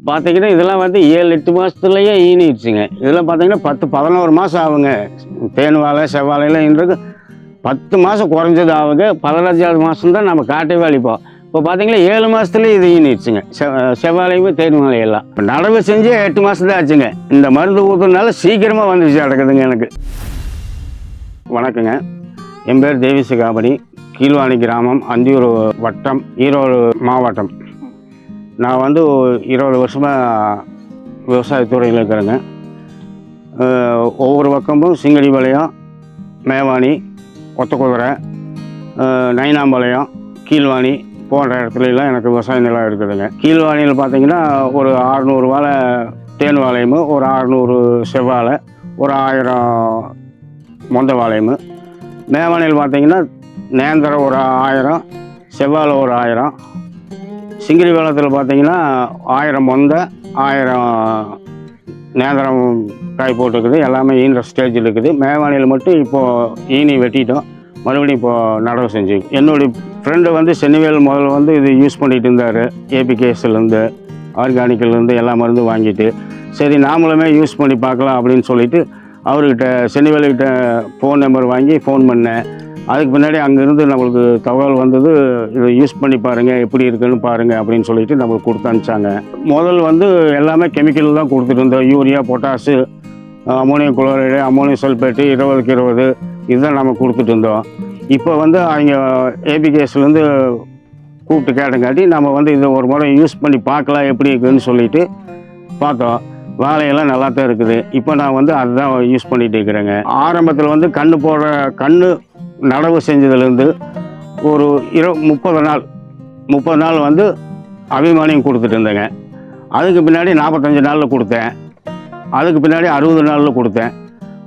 பார்த்தீங்கன்னா, இதெல்லாம் வந்து 7, 8 மாசத்துலயே ஈனிடுச்சுங்க. இதெல்லாம் பார்த்தீங்கன்னா 10, 11 மாசம் ஆகுங்க. தேன் வாழை, செவ்வாழைலாம் ஈன்றதுக்கு 10 மாசம் குறைஞ்சது ஆகுங்க. 15வது மாசம் தான் நம்ம காட்டவே அழிப்போம். இப்போ பார்த்தீங்கன்னா 7 மாசத்துலயே இது ஈனிடுச்சுங்க. செவ்வாழையும், தேன் வாழையெல்லாம். இப்போ நடவு செஞ்சு 8 மாசம் தான் ஆச்சுங்க. இந்த மருந்து ஊத்துறதுனால சீக்கிரமா வந்துருச்சு நடக்குதுங்க எனக்கு. வணக்கங்க. என் பேர் தேவிசிகாமணி. கீழ்வாணி கிராமம், அந்தியூர் வட்டம், ஈரோடு மாவட்டம். நான் வந்து 20 வருஷமாக விவசாயத்துறையில் இருக்கிறேங்க. ஒவ்வொரு பக்கமும் சிங்கடிபாளையம், மேவாணி, ஒத்தக்குதிரை, நைனாம்பாளையம், கீழ்வாணி போன்ற இடத்துலலாம் எனக்கு விவசாய நிலம் இருக்குதுங்க. கீழ்வாணியில் பார்த்தீங்கன்னா ஒரு 600 வாழை தேன் வாழையும், ஒரு 600 செவ்வாழை, ஒரு 1000 மொந்த வாழையும். மேவாணியில் பார்த்தீங்கன்னா நேந்திரம் ஒரு 1000, செவ்வாழை ஒரு 1000. சிங்கிரி வேளத்தில் பார்த்தீங்கன்னா 1000 மொந்த, 1000 நேந்திரம் காய் போட்டுருக்குது. எல்லாமே ஈன்ற ஸ்டேஜில் இருக்குது. மேவாணியில் மட்டும் இப்போது ஈனி வெட்டிட்டோம். மறுபடியும் இப்போது நடவு செஞ்சு. என்னுடைய ஃப்ரெண்டு வந்து சென்னிவேல் முதல்ல வந்து இது யூஸ் பண்ணிகிட்டு இருந்தார். ஏபிகேஸ்லேருந்து, ஆர்கானிக்கிலேருந்து எல்லா மருந்து வாங்கிட்டு, சரி நாமளுமே யூஸ் பண்ணி பார்க்கலாம் அப்படின்னு சொல்லிவிட்டு அவர்கிட்ட, சென்னிவேலுக்கிட்ட ஃபோன் நம்பர் வாங்கி ஃபோன் பண்ணேன். அதுக்கு பின்னாடி அங்கேருந்து நம்மளுக்கு தகவல் வந்தது, இதை யூஸ் பண்ணி பாருங்கள் எப்படி இருக்குன்னு பாருங்கள் அப்படின்னு சொல்லிட்டு நம்மளுக்கு கொடுத்து அனுப்பிச்சாங்க. முதல் வந்து எல்லாமே கெமிக்கல் தான் கொடுத்துட்டு இருந்தோம். Urea, potash, ammonium chloride, ammonium sulphate 20க்கு 20 இதுதான் நம்ம கொடுத்துட்டு இருந்தோம். இப்போ வந்து அவங்க ஏபிகேஸ்லேருந்து கூப்பிட்டு கேட்டங்காட்டி நம்ம வந்து இதை ஒரு முறை யூஸ் பண்ணி பார்க்கலாம் எப்படி இருக்குதுன்னு சொல்லிட்டு பார்த்தோம். வாழையெல்லாம் நல்லா தான் இருக்குது. இப்போ நான் வந்து அதுதான் யூஸ் பண்ணிகிட்டு இருக்கிறேங்க. ஆரம்பத்தில் வந்து கன்று நடவு செஞ்சதுலேருந்து ஒரு 30 நாள் வந்து அபிமானியம் கொடுத்துட்டு இருந்தேங்க. அதுக்கு பின்னாடி 45 நாளில் கொடுத்தேன். அதுக்கு பின்னாடி 60 நாளில் கொடுத்தேன்.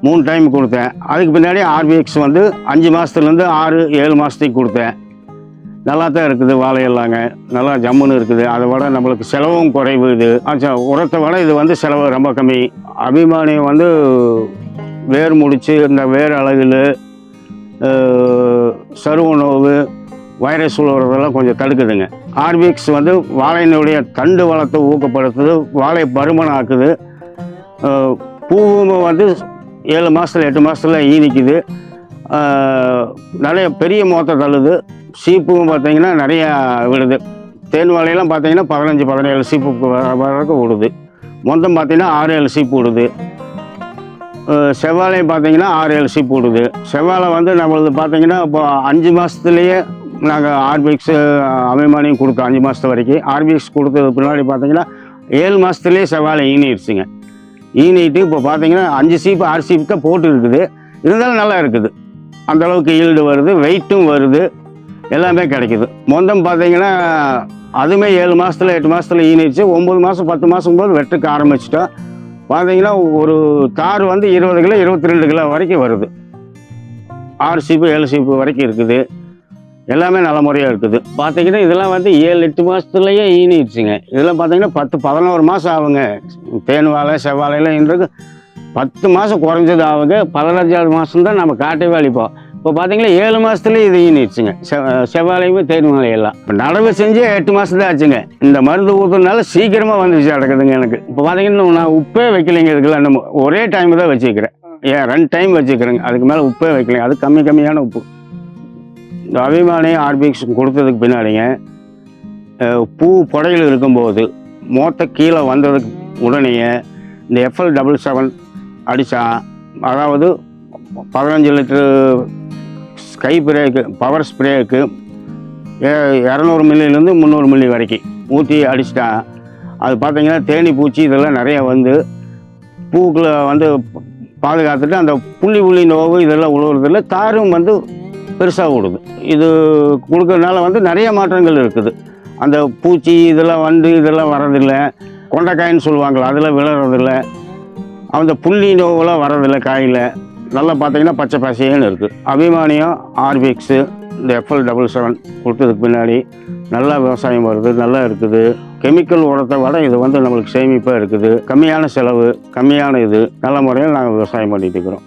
3 டைம் கொடுத்தேன். அதுக்கு பின்னாடி ஆர்பிஎக்ஸ் வந்து 5 மாதத்துலேருந்து 6, 7 மாதத்துக்கு கொடுத்தேன். நல்லா தான் இருக்குது வாழையெல்லாங்க. நல்லா ஜம்முன்னு இருக்குது. அதை விட நம்மளுக்கு செலவும் குறைவு. இது உரத்தை விட இது வந்து செலவு ரொம்ப கம்மி. அபிமானியம் வந்து வேர் முடிச்சு, இந்த வேர் அழகில் சருவ நோவு, வைரஸ் உழுவுறதெல்லாம் கொஞ்சம் தடுக்குதுங்க. ஆர்பிஎக்ஸ் வந்து வாழையினுடைய தண்டு வளத்தை ஊக்கப்படுத்துது, வாழை பருமன் ஆக்குது. பூவும் வந்து 7 மாதத்தில் 8 மாதத்தில் ஈனிக்குது. நிறைய பெரிய மோத்தை தள்ளுது. சீப்பும் பார்த்தீங்கன்னா நிறையா விடுது. தேன் வாழையெல்லாம் பார்த்தீங்கன்னா 15, 17 சீப்பு வரைக்கும் விடுது. மொத்தம் பார்த்தீங்கன்னா 6, 7 சீப்பு விடுது. செவ்வாழையும் பார்த்தீங்கன்னா 6, 7 சீப்பு விடுது. செவ்வாழை வந்து நம்மளது பார்த்தீங்கன்னா இப்போ 5 மாதத்துலேயே நாங்கள் ஆர்பிஎக்ஸ் அபிமானியம் கொடுத்தோம். 5 மாதத்து வரைக்கும் ஆர்பிஎக்ஸ் கொடுத்தது பின்னாடி பார்த்தீங்கன்னா 7 மாதத்துலேயே செவ்வாழை ஈனிடுச்சுங்க. ஈனிட்டு இப்போ பார்த்தீங்கன்னா 5 சீப்பு 6 சீப்பு தான் போட்டு இருக்குது. இருந்தாலும் நல்லா இருக்குது. அந்தளவுக்கு ஈல்டு வருது, வெயிட்டும் வருது, எல்லாமே கிடைக்குது. மொத்தம் பார்த்தீங்கன்னா அதுவுமே 7 மாதத்தில் 8 மாதத்தில் ஈனிடுச்சு. 9 மாதம் 10 மாதம் போது வெட்டுக்கு ஆரம்பிச்சிட்டோம். பார்த்தீங்கன்னா ஒரு தார் வந்து 20 கிலோ 22 கிலோ வரைக்கும் வருது. 6 சீப்பு 7 சீப்பு வரைக்கும் இருக்குது. எல்லாமே நல்ல முறையாக இருக்குது. பார்த்தீங்கன்னா இதெல்லாம் வந்து 7, 8 மாதத்துலேயே ஈனிடுச்சுங்க. இதெல்லாம் பார்த்தீங்கன்னா 10, 11 மாதம் ஆகுங்க. தேன் வாழை, செவ்வாழைலாம் ஈன்றதுக்கு 10 மாதம் குறைஞ்சது ஆகுங்க. 15வது மாதம் தான் நம்ம காட்டவே அழிப்போம். இப்போ பார்த்தீங்கன்னா 7 மாதத்துலேயே இது ஈனிடுச்சுங்க. செவ்வாழையும், தேன் வாழையெல்லாம். இப்போ நடவு செஞ்சு 8 மாதம் தான் ஆச்சுங்க. இந்த மருந்து ஊற்றுறதுனால சீக்கிரமாக வந்துருச்சு நடக்குதுங்க எனக்கு. இப்போ பார்த்தீங்கன்னா நான் உப்பே வைக்கலைங்க. இதுக்கெல்லாம் நம்ம ஒரே டைம் தான் வச்சுக்கிறேன். 2 டைம் வச்சுக்கிறேங்க. அதுக்கு மேலே உப்பே வைக்கலைங்க. அது கம்மியான உப்பு. இந்த அபிமானியம் ஆர்பிஎக்ஸ் கொடுத்ததுக்கு பின்னாடிங்க பூ புடையில் இருக்கும்போது மோத்த கீழே வந்ததுக்கு உடனேயே இந்த FL77 அடித்தா, அதாவது 15 லிட்டரு ஸ்கை பிரேக்கு, பவர் ஸ்ப்ரேக்கு 200 மில்லிலேருந்து 300 மில்லி வரைக்கும் ஊற்றி அடிச்சிட்டா, அது பார்த்தீங்கன்னா தேனி பூச்சி இதெல்லாம் நிறையா வந்து பூக்களை வந்து பாதுகாத்துட்டு அந்த புள்ளி நோவு இதெல்லாம் உழுவுறதில்ல. தாரும் வந்து பெருசாக விடுது. இது கொடுக்கறதுனால வந்து நிறைய மாற்றங்கள் இருக்குது. அந்த பூச்சி இதெல்லாம் வந்து இதெல்லாம் வர்றதில்லை. கொண்டைக்காயின்னு சொல்லுவாங்களா, அதெல்லாம் விழுறதில்லை. அந்த புள்ளி நோவெல்லாம் வர்றதில்லை காயில். நல்லா பார்த்தீங்கன்னா பச்சை பசைன்னு இருக்குது. அபிமானியம் ஆர்பிஎக்ஸு இந்த FL77 கொடுத்ததுக்கு பின்னாடி நல்லா விவசாயம் வருது, நல்லா இருக்குது. கெமிக்கல் உரத்தை விட இது வந்து நம்மளுக்கு சேமிப்பாக இருக்குது. கம்மியான செலவு, கம்மியான இது, நல்ல முறையில் நாங்கள் விவசாயம் பண்ணிட்டு இருக்கிறோம்.